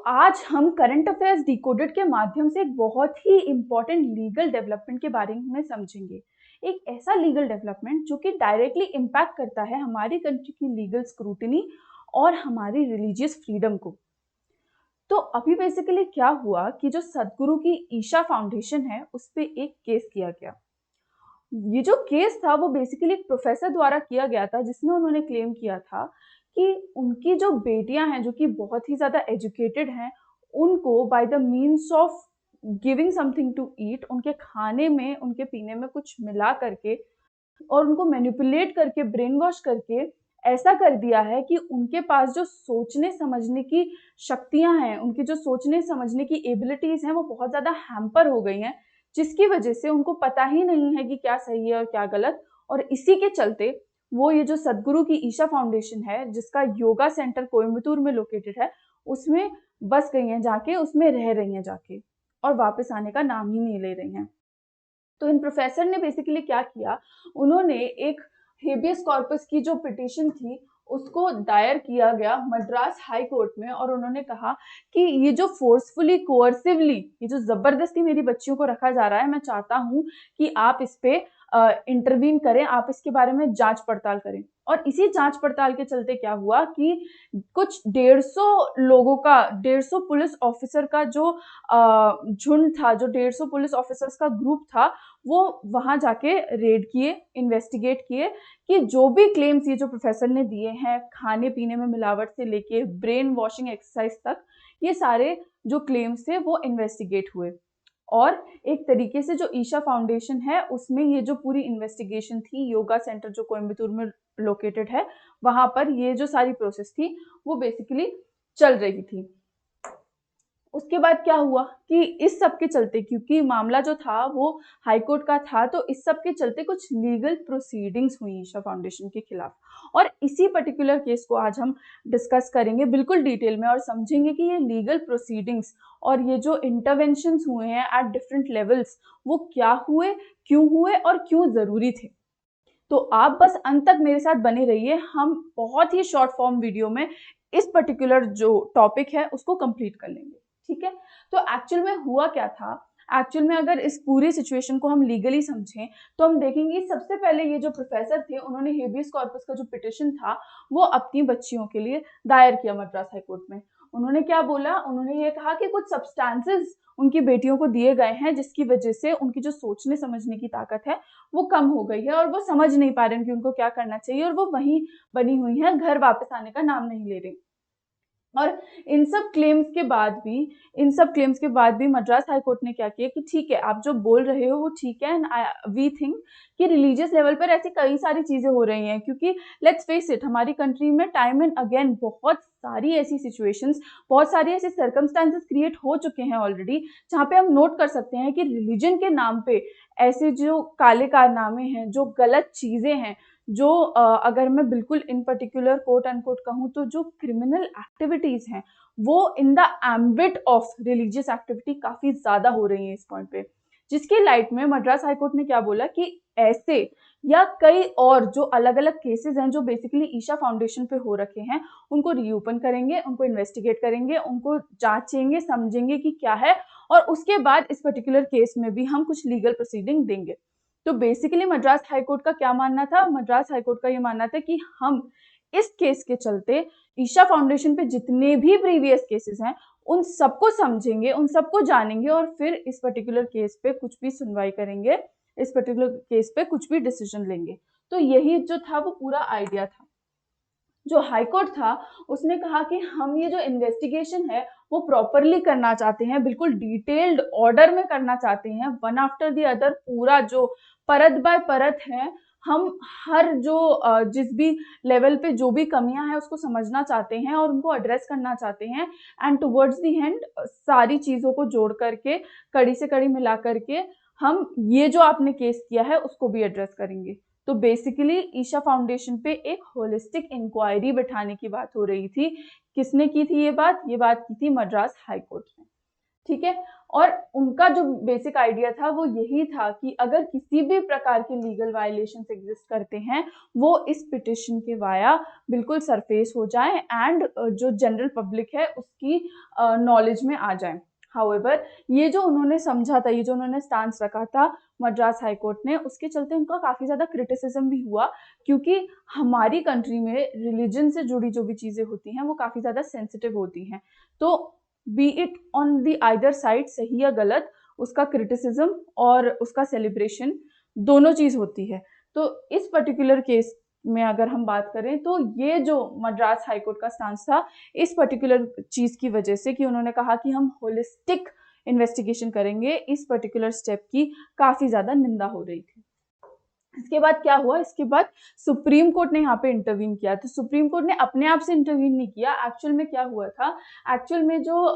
आज हम current affairs decoded के माध्यम से एक बहुत ही इम्पोर्टेंट लीगल डेवलपमेंट के बारे में समझेंगे। एक ऐसा लीगल डेवलपमेंट जो कि डायरेक्टली इम्पैक्ट करता है हमारी कंट्री की लीगल स्क्रूटिनी और हमारी रिलीजियस फ्रीडम को। तो अभी बेसिकली क्या हुआ कि जो सदगुरु की ईशा फाउंडेशन है उस पे एक केस किया गया। ये जो केस था वो बेसिकली एक प्रोफेसर द्वारा किया गया था, जिसमें उन्होंने क्लेम किया था कि उनकी जो बेटियां हैं जो कि बहुत ही ज़्यादा एजुकेटेड हैं, उनको by the means of giving something to eat, उनके खाने में उनके पीने में कुछ मिला करके और उनको मैनिपुलेट करके ब्रेन वॉश करके ऐसा कर दिया है कि उनके पास जो सोचने समझने की शक्तियां हैं, उनकी जो सोचने समझने की एबिलिटीज हैं वो बहुत ज़्यादा हैम्पर हो गई हैं, जिसकी वजह से उनको पता ही नहीं है कि क्या सही है और क्या गलत। और इसी के चलते वो ये जो सदगुरु की ईशा फाउंडेशन है, जिसका योगा सेंटर कोयम्बतूर में लोकेटेड है, उसमें बस गई हैं जाके, उसमें रह रही हैं जाके और वापस आने का नाम ही नहीं ले रही हैं। तो इन प्रोफेसर ने बेसिकली क्या किया, उन्होंने एक हेबियस कॉर्पस की जो पिटीशन थी उसको दायर किया गया मद्रास हाई कोर्ट में, और उन्होंने कहा कि ये जो फोर्सफुली कोअर्सिवली ये जो जबरदस्ती मेरी बच्चियों को रखा जा रहा है, मैं चाहता हूं कि आप इस पे इंटरवीन करें, आप इसके बारे में जांच पड़ताल करें। और इसी जांच पड़ताल के चलते क्या हुआ कि कुछ 150 लोगों का, 150 पुलिस ऑफिसर का जो झुंड था, जो 150 पुलिस ऑफिसर्स का ग्रुप था, वो वहां जाके रेड किए, इन्वेस्टिगेट किए कि जो भी क्लेम्स ये जो प्रोफेसर ने दिए हैं, खाने पीने में मिलावट से लेके ब्रेन वॉशिंग एक्सरसाइज तक, ये सारे जो क्लेम्स थे वो इन्वेस्टिगेट हुए। और एक तरीके से जो ईशा फाउंडेशन है उसमें ये जो पूरी इन्वेस्टिगेशन थी, योगा सेंटर जो कोयम्बतूर में लोकेटेड है, वहां पर ये जो सारी प्रोसेस थी वो बेसिकली चल रही थी। उसके बाद क्या हुआ कि इस सब के चलते, क्योंकि मामला जो था वो हाई कोर्ट का था, तो इस सब के चलते कुछ लीगल प्रोसीडिंग्स हुई ईशा फाउंडेशन के खिलाफ। और इसी पर्टिकुलर केस को आज हम डिस्कस करेंगे बिल्कुल डिटेल में और समझेंगे कि ये लीगल प्रोसीडिंग्स और ये जो इंटरवेंशंस हुए हैं एट डिफरेंट लेवल्स, वो क्या हुए, क्यों हुए और क्यों जरूरी थे। तो आप बस अंत तक मेरे साथ बने रहिए, हम बहुत ही शॉर्ट फॉर्म वीडियो में इस पर्टिकुलर जो टॉपिक है उसको कंप्लीट कर लेंगे। ठीक है, तो एक्चुअल में हुआ क्या था। एक्चुअल में अगर इस पूरी सिचुएशन को हम लीगली समझें तो हम देखेंगे सबसे पहले ये जो प्रोफेसर थे उन्होंने हेबियस कॉर्पस का जो पिटिशन था वो अपनी बच्चियों के लिए दायर किया मद्रास हाईकोर्ट में। उन्होंने क्या बोला, उन्होंने ये कहा कि कुछ सब्सटेंसेस उनकी बेटियों को दिए गए हैं जिसकी वजह से उनकी जो सोचने समझने की ताकत है वो कम हो गई है और वो समझ नहीं पा रहे हैं कि उनको क्या करना चाहिए, और वो वहीं बनी हुई हैं, घर वापस आने का नाम नहीं ले रही। और इन सब क्लेम्स के बाद भी मद्रास हाई कोर्ट ने क्या किया कि ठीक है, आप जो बोल रहे हो वो ठीक है, एंड वी थिंक कि रिलीजियस लेवल पर ऐसी कई सारी चीजें हो रही हैं, क्योंकि लेट्स फेस इट, हमारी कंट्री में टाइम एंड अगेन बहुत सारी ऐसी सिचुएशंस, बहुत सारी ऐसी सर्कमस्टांसेस क्रिएट हो चुके हैं ऑलरेडी, जहाँ पे हम नोट कर सकते हैं कि रिलीजन के नाम पे ऐसे जो काले कारनामे हैं, जो गलत चीजें हैं, जो अगर मैं बिल्कुल in particular quote end quote कहूँ तो जो क्रिमिनल एक्टिविटीज हैं वो in the ambit of religious activity काफी ज्यादा हो रही है इस पॉइंट पे। जिसके लाइट में मद्रास हाईकोर्ट ने क्या बोला कि ऐसे या कई और जो अलग अलग केसेस हैं जो बेसिकली ईशा फाउंडेशन पे हो रखे हैं, उनको रीओपन करेंगे, उनको इन्वेस्टिगेट करेंगे, उनको जांचेंगे, समझेंगे कि क्या है, और उसके बाद इस पर्टिकुलर केस में भी हम कुछ लीगल प्रोसीडिंग देंगे। तो बेसिकली मद्रास हाईकोर्ट का क्या मानना था, मद्रास हाईकोर्ट का ये मानना था कि हम इस केस के चलते ईशा फाउंडेशन पे जितने भी प्रीवियस केसेस हैं उन सबको समझेंगे, उन सबको जानेंगे और फिर इस पर्टिकुलर केस पे कुछ भी सुनवाई करेंगे, इस पर्टिकुलर केस पे कुछ भी डिसीजन लेंगे। तो यही जो था वो पूरा आइडिया था। जो हाईकोर्ट था उसने कहा कि हम ये जो इन्वेस्टिगेशन है वो प्रॉपरली करना चाहते हैं, बिल्कुल डिटेल्ड ऑर्डर में करना चाहते हैं, वन आफ्टर द अदर, पूरा जो परत बाय परत है, हम हर जो जिस भी लेवल पे जो भी कमियां हैं उसको समझना चाहते हैं और उनको एड्रेस करना चाहते हैं, एंड टुवर्ड्स द एंड सारी चीजों को जोड़ करके, कड़ी से कड़ी मिला करके, हम ये जो आपने केस किया है उसको भी एड्रेस करेंगे। तो बेसिकली ईशा फाउंडेशन पे एक होलिस्टिक इंक्वायरी बिठाने की बात हो रही थी। किसने की थी ये बात की थी मद्रास हाई कोर्ट ने। ठीक है। और उनका जो बेसिक आइडिया था वो यही था कि अगर किसी भी प्रकार के लीगल वायलेशंस एग्जिस्ट करते हैं वो इस पिटिशन के वाया बिल्कुल सरफेस हो जाए एंड जो जनरल पब्लिक है उसकी नॉलेज में आ जाए। हाउएवर, ये जो उन्होंने समझा था, ये जो उन्होंने स्टांस रखा था मद्रास हाई कोर्ट ने, उसके चलते उनका काफ़ी ज़्यादा क्रिटिसिज्म भी हुआ, क्योंकि हमारी कंट्री में रिलीजन से जुड़ी जो भी चीज़ें होती हैं वो काफ़ी ज़्यादा सेंसिटिव होती हैं। तो B it on the either side, सही या गलत, उसका क्रिटिसिज्म और उसका सेलिब्रेशन दोनों चीज़ होती है। तो इस पर्टिकुलर केस में अगर हम बात करें तो ये जो मद्रास हाई कोर्ट का स्टांस था इस पर्टिकुलर चीज़ की वजह से, कि उन्होंने कहा कि हम होलिस्टिक इन्वेस्टिगेशन करेंगे, इस पर्टिकुलर स्टेप की काफ़ी ज़्यादा निंदा हो रही थी। इसके बाद क्या हुआ, इसके बाद सुप्रीम कोर्ट ने यहाँ पे इंटरवीन किया। तो सुप्रीम कोर्ट ने अपने आप से इंटरवीन नहीं किया। एक्चुअल में क्या हुआ था, एक्चुअल में जो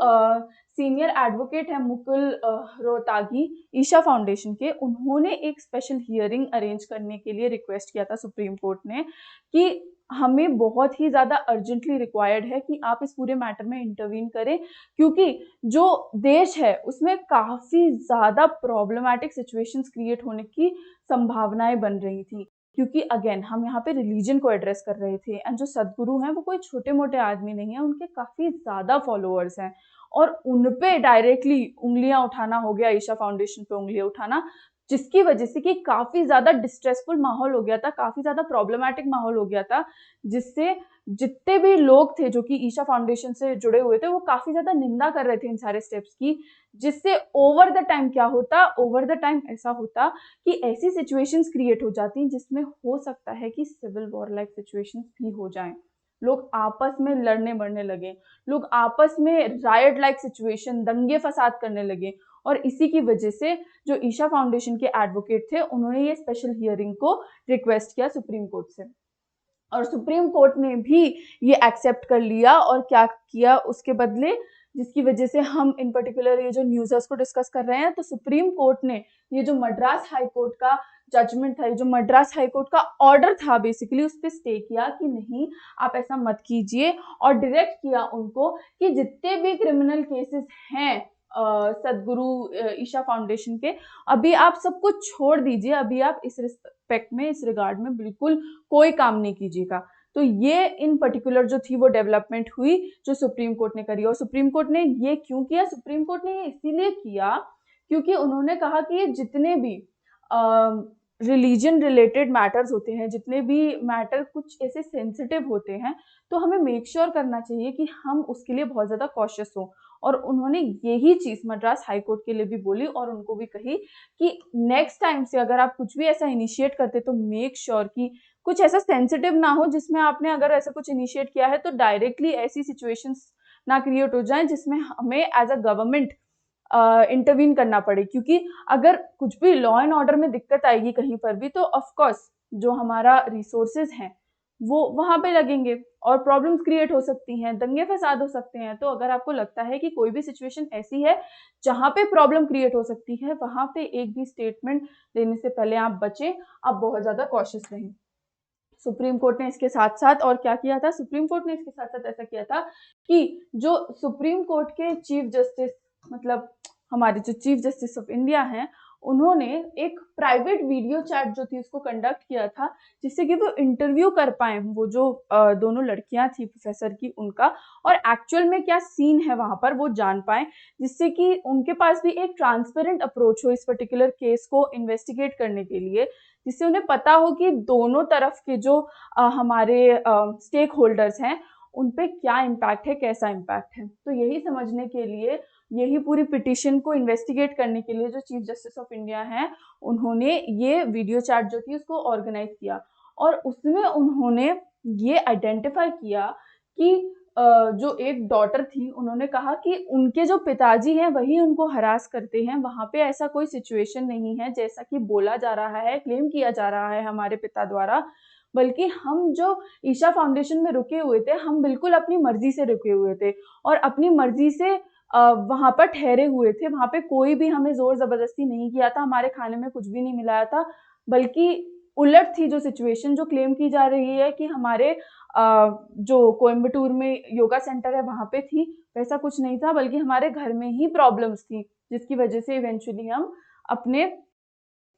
सीनियर एडवोकेट है मुकुल रोहतागी ईशा फाउंडेशन के, उन्होंने एक स्पेशल हियरिंग अरेंज करने के लिए रिक्वेस्ट किया था सुप्रीम कोर्ट ने कि हमें बहुत ही ज़्यादा अर्जेंटली रिक्वायर्ड है कि आप इस पूरे मैटर में इंटरवीन करें, क्योंकि जो देश है उसमें काफ़ी ज़्यादा प्रॉब्लमैटिक सिचुएशंस क्रिएट होने की संभावनाएं बन रही थी। क्योंकि अगेन हम यहाँ पे रिलीजन को एड्रेस कर रहे थे एंड जो सदगुरु हैं वो कोई छोटे मोटे आदमी नहीं है, उनके काफ़ी ज़्यादा फॉलोअर्स हैं और उन पे डायरेक्टली उंगलियां उठाना हो गया, ईशा फाउंडेशन पे उंगलियां उठाना, जिसकी वजह से कि काफ़ी ज़्यादा डिस्ट्रेसफुल माहौल हो गया था, काफ़ी ज़्यादा प्रॉब्लमैटिक माहौल हो गया था, जिससे जितने भी लोग थे जो कि ईशा फाउंडेशन से जुड़े हुए थे वो काफ़ी ज़्यादा निंदा कर रहे थे इन सारे स्टेप्स की, जिससे ओवर द टाइम क्या होता, ओवर द टाइम ऐसा होता कि ऐसी सिचुएशंस क्रिएट हो जाती जिसमें हो सकता है कि सिविल वॉर लाइक सिचुएशंस भी हो जाएं, लोग आपस में लड़ने मरने लगे, लोग आपस में रायट लाइक सिचुएशन, दंगे फसाद करने लगे। और इसी की वजह से जो ईशा फाउंडेशन के एडवोकेट थे उन्होंने ये स्पेशल हियरिंग को रिक्वेस्ट किया सुप्रीम कोर्ट से, और सुप्रीम कोर्ट ने भी ये एक्सेप्ट कर लिया। और क्या किया उसके बदले, जिसकी वजह से हम इन पर्टिकुलर ये जो न्यूज़ को डिस्कस कर रहे हैं, तो सुप्रीम कोर्ट ने ये जो मद्रास हाई कोर्ट का जजमेंट था, ये जो मद्रास हाई कोर्ट का ऑर्डर था बेसिकली, उस पर स्टे किया कि नहीं आप ऐसा मत कीजिए, और डायरेक्ट किया उनको कि जितने भी क्रिमिनल केसेस हैं सदगुरु ईशा फाउंडेशन के, अभी आप सब कुछ छोड़ दीजिए, अभी आप इस रिस्पेक्ट में, इस रिगार्ड में बिल्कुल कोई काम नहीं कीजिएगा। तो ये इन पर्टिकुलर जो थी वो डेवलपमेंट हुई जो सुप्रीम कोर्ट ने करी। और सुप्रीम कोर्ट ने ये क्यों किया, सुप्रीम कोर्ट ने ये इसीलिए किया क्योंकि उन्होंने कहा कि ये जितने भी रिलीजन रिलेटेड मैटर्स होते हैं, जितने भी मैटर कुछ ऐसे सेंसिटिव होते हैं, तो हमें मेक श्योर करना चाहिए कि हम उसके लिए बहुत ज़्यादा कॉशियस हों। और उन्होंने यही चीज़ मद्रास हाई कोर्ट के लिए भी बोली और उनको भी कही कि नेक्स्ट टाइम से अगर आप कुछ भी ऐसा इनिशिएट करते तो मेक श्योर कि कुछ ऐसा सेंसिटिव ना हो, जिसमें आपने अगर ऐसा कुछ इनिशिएट किया है तो डायरेक्टली ऐसी सिचुएशंस ना क्रिएट हो जाएं जिसमें हमें एज अ गवर्नमेंट इंटरवीन करना पड़े। क्योंकि अगर कुछ भी लॉ एंड ऑर्डर में दिक्कत आएगी कहीं पर भी, तो ऑफ कोर्स जो हमारा रिसोर्सेज हैं वो वहाँ पे लगेंगे और प्रॉब्लम्स क्रिएट हो सकती हैं, दंगे फसाद हो सकते हैं। तो अगर आपको लगता है कि कोई भी सिचुएशन ऐसी है जहाँ पे प्रॉब्लम क्रिएट हो सकती है, वहाँ पे एक भी स्टेटमेंट देने से पहले आप बचें, आप बहुत ज़्यादा कॉशियस रहें। सुप्रीम कोर्ट ने इसके साथ साथ और क्या किया था, सुप्रीम कोर्ट ने इसके साथ साथ ऐसा किया था कि जो सुप्रीम कोर्ट के चीफ जस्टिस, मतलब हमारे जो चीफ जस्टिस ऑफ इंडिया हैं, उन्होंने एक प्राइवेट वीडियो चैट जो थी उसको कंडक्ट किया था, जिससे कि वो इंटरव्यू कर पाए वो जो दोनों लड़कियां थी प्रोफेसर की, उनका, और एक्चुअल में क्या सीन है वहां पर वो जान पाए, जिससे कि उनके पास भी एक ट्रांसपेरेंट अप्रोच हो इस पर्टिकुलर केस को इन्वेस्टिगेट करने के लिए, जिससे उन्हें पता हो कि दोनों तरफ के जो हमारे स्टेक होल्डर्स हैं उन पे क्या इम्पैक्ट है, कैसा इम्पैक्ट है। तो यही समझने के लिए, यही पूरी पिटीशन को इन्वेस्टिगेट करने के लिए जो चीफ जस्टिस ऑफ इंडिया हैं, उन्होंने ये वीडियो चैट जो थी उसको ऑर्गेनाइज किया। और उसमें उन्होंने ये आइडेंटिफाई किया कि जो एक डॉटर थी, उन्होंने कहा कि उनके जो पिताजी हैं वही उनको हरास करते हैं, वहाँ पे ऐसा कोई सिचुएशन नहीं है जैसा कि बोला जा रहा है, क्लेम किया जा रहा है हमारे पिता द्वारा, बल्कि हम जो ईशा फाउंडेशन में रुके हुए थे, हम बिल्कुल अपनी मर्जी से रुके हुए थे और अपनी मर्जी से वहाँ पर ठहरे हुए थे। वहाँ पे कोई भी हमें जोर जबरदस्ती नहीं किया था, हमारे खाने में कुछ भी नहीं मिलाया था, बल्कि उलट थी जो सिचुएशन, जो क्लेम की जा रही है कि हमारे जो कोयम्बटूर में योगा सेंटर है वहाँ पे थी, वैसा कुछ नहीं था, बल्कि हमारे घर में ही प्रॉब्लम्स थी, जिसकी वजह से इवेंचुअली हम अपने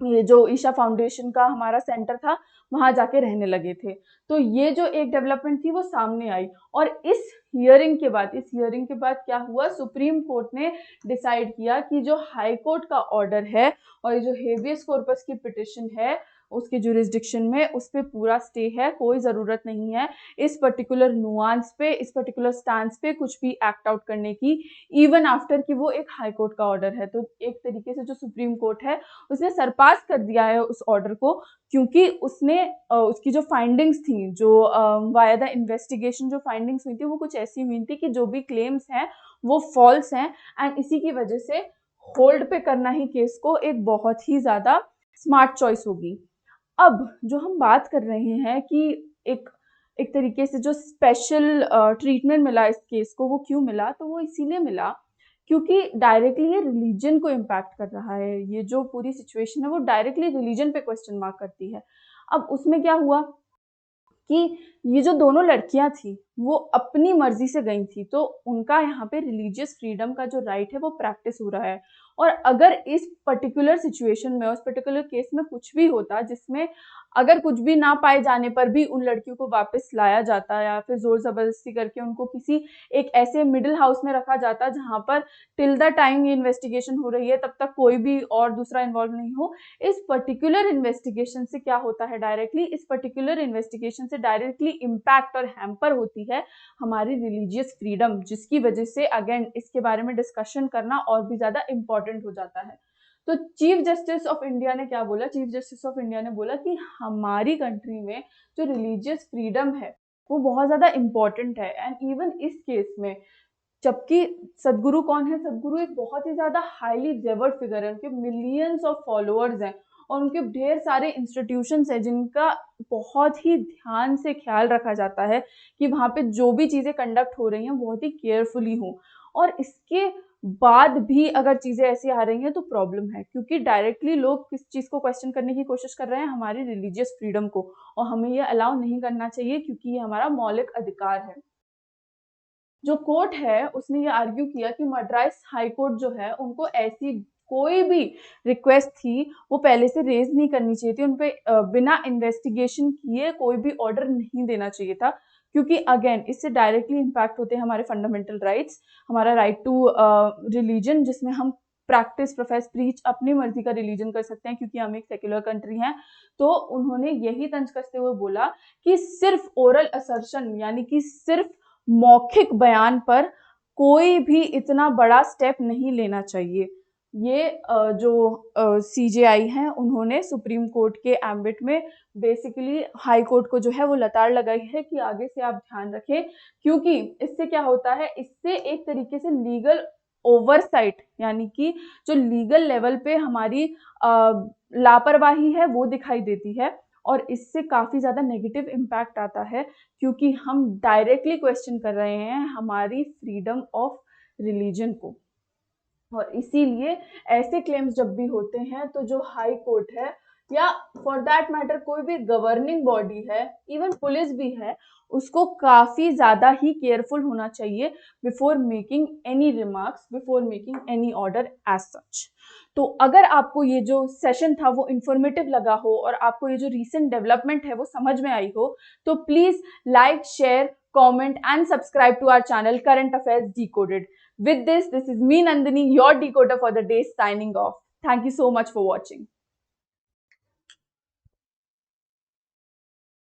ये जो ईशा फाउंडेशन का हमारा सेंटर था वहां जाके रहने लगे थे। तो ये जो एक डेवलपमेंट थी वो सामने आई, और इस हियरिंग के बाद क्या हुआ, सुप्रीम कोर्ट ने डिसाइड किया कि जो हाई कोर्ट का ऑर्डर है और ये जो हेबियस कॉर्पस की पिटिशन है उसके जुरिस्डिक्शन में, उस पे पूरा स्टे है, कोई ज़रूरत नहीं है इस पर्टिकुलर नुआंस पे, इस पर्टिकुलर स्टांस पे कुछ भी एक्ट आउट करने की, इवन आफ्टर कि वो एक हाई कोर्ट का ऑर्डर है। तो एक तरीके से जो सुप्रीम कोर्ट है उसने सरपास कर दिया है उस ऑर्डर को, क्योंकि उसने उसकी जो फाइंडिंग्स थी, जो वाया द इन्वेस्टिगेशन जो फाइंडिंग्स हुई थी वो कुछ ऐसी हुई थी कि जो भी क्लेम्स हैं वो फॉल्स हैं, एंड इसी की वजह से होल्ड पे करना ही केस को एक बहुत ही ज़्यादा स्मार्ट चॉइस होगी। अब जो हम बात कर रहे हैं कि एक एक तरीके से जो स्पेशल ट्रीटमेंट मिला इस केस को, वो क्यों मिला, तो वो इसीलिए मिला क्योंकि डायरेक्टली ये रिलीजन को इम्पैक्ट कर रहा है। ये जो पूरी सिचुएशन है वो डायरेक्टली रिलीजन पे क्वेश्चन मार्क करती है। अब उसमें क्या हुआ कि ये जो दोनों लड़कियां थी वो अपनी मर्जी से गई थी, तो उनका यहाँ पे रिलीजियस फ्रीडम का जो राइट है वो प्रैक्टिस हो रहा है। और अगर इस पर्टिकुलर सिचुएशन में, उस पर्टिकुलर केस में कुछ भी होता जिसमें अगर कुछ भी ना पाए जाने पर भी उन लड़कियों को वापस लाया जाता या फिर जोर जबरदस्ती करके उनको किसी एक ऐसे मिडिल हाउस में रखा जाता जहां पर टिल द टाइम ये इन्वेस्टिगेशन हो रही है तब तक कोई भी और दूसरा इन्वॉल्व नहीं हो, इस पर्टिकुलर इन्वेस्टिगेशन से क्या होता है, डायरेक्टली इस पर्टिकुलर इन्वेस्टिगेशन से डायरेक्टली इम्पैक्ट और हैम्पर होती है हमारी रिलीजियस फ्रीडम, जिसकी वजह से अगेन इसके बारे में डिस्कशन करना और भी ज्यादा इंपॉर्टेंट हो जाता है। तो चीफ जस्टिस ऑफ इंडिया ने क्या बोला, चीफ जस्टिस ऑफ इंडिया ने बोला कि हमारी कंट्री में जो रिलीजियस फ्रीडम है वो बहुत ज्यादा इंपॉर्टेंट है, एंड इवन इस केस में, जबकि सदगुरु कौन है, सदगुरु एक बहुत ही ज्यादा हाईली रेवर्ड फिगर है, उनके मिलियंस ऑफ फॉलोअर्स हैं और उनके ढेर सारे इंस्टीट्यूशंस हैं जिनका बहुत ही ध्यान से ख्याल रखा जाता है कि वहाँ पे जो भी चीज़ें कंडक्ट हो रही हैं बहुत ही केयरफुली हों। और इसके बाद भी अगर चीज़ें ऐसी आ रही हैं तो प्रॉब्लम है, क्योंकि डायरेक्टली लोग किस चीज़ को क्वेश्चन करने की कोशिश कर रहे हैं, हमारी रिलीजियस फ्रीडम को, और हमें ये अलाउ नहीं करना चाहिए क्योंकि ये हमारा मौलिक अधिकार है। जो कोर्ट है उसने ये आर्ग्यू किया कि मद्रास हाई कोर्ट जो है उनको ऐसी कोई भी रिक्वेस्ट थी वो पहले से रेज नहीं करनी चाहिए थी, उन पे बिना इन्वेस्टिगेशन किए कोई भी ऑर्डर नहीं देना चाहिए था, क्योंकि अगेन इससे डायरेक्टली इम्पैक्ट होते हैं हमारे फंडामेंटल राइट्स, हमारा राइट टू रिलीजन, जिसमें हम प्रैक्टिस प्रोफेस प्रीच अपनी मर्जी का रिलीजन कर सकते हैं क्योंकि हम एक सेक्युलर कंट्री हैं। तो उन्होंने यही तंज कसते हुए बोला कि सिर्फ ओरल असर्शन यानी कि सिर्फ मौखिक बयान पर कोई भी इतना बड़ा स्टेप नहीं लेना चाहिए। ये जो सीजेआई हैं उन्होंने सुप्रीम कोर्ट के एम्बिट में बेसिकली हाई कोर्ट को जो है वो लताड़ लगाई है कि आगे से आप ध्यान रखें, क्योंकि इससे क्या होता है, इससे एक तरीके से लीगल ओवरसाइट यानी कि जो लीगल लेवल पे हमारी लापरवाही है वो दिखाई देती है, और इससे काफ़ी ज़्यादा नेगेटिव इम्पैक्ट आता है क्योंकि हम डायरेक्टली क्वेश्चन कर रहे हैं हमारी फ्रीडम ऑफ रिलीजन को। और इसीलिए ऐसे क्लेम्स जब भी होते हैं तो जो हाई कोर्ट है या फॉर दैट मैटर कोई भी गवर्निंग बॉडी है, इवन पुलिस भी है, उसको काफ़ी ज़्यादा ही केयरफुल होना चाहिए before making any remarks, before making any order as such. तो अगर आपको ये जो सेशन था वो इन्फॉर्मेटिव लगा हो और आपको ये जो रीसेंट डेवलपमेंट है वो समझ में आई हो, तो please like, share, comment and subscribe to our channel Current Affairs Decoded. With this is me Nandini, your decoder for the day, signing off. Thank you so much for watching.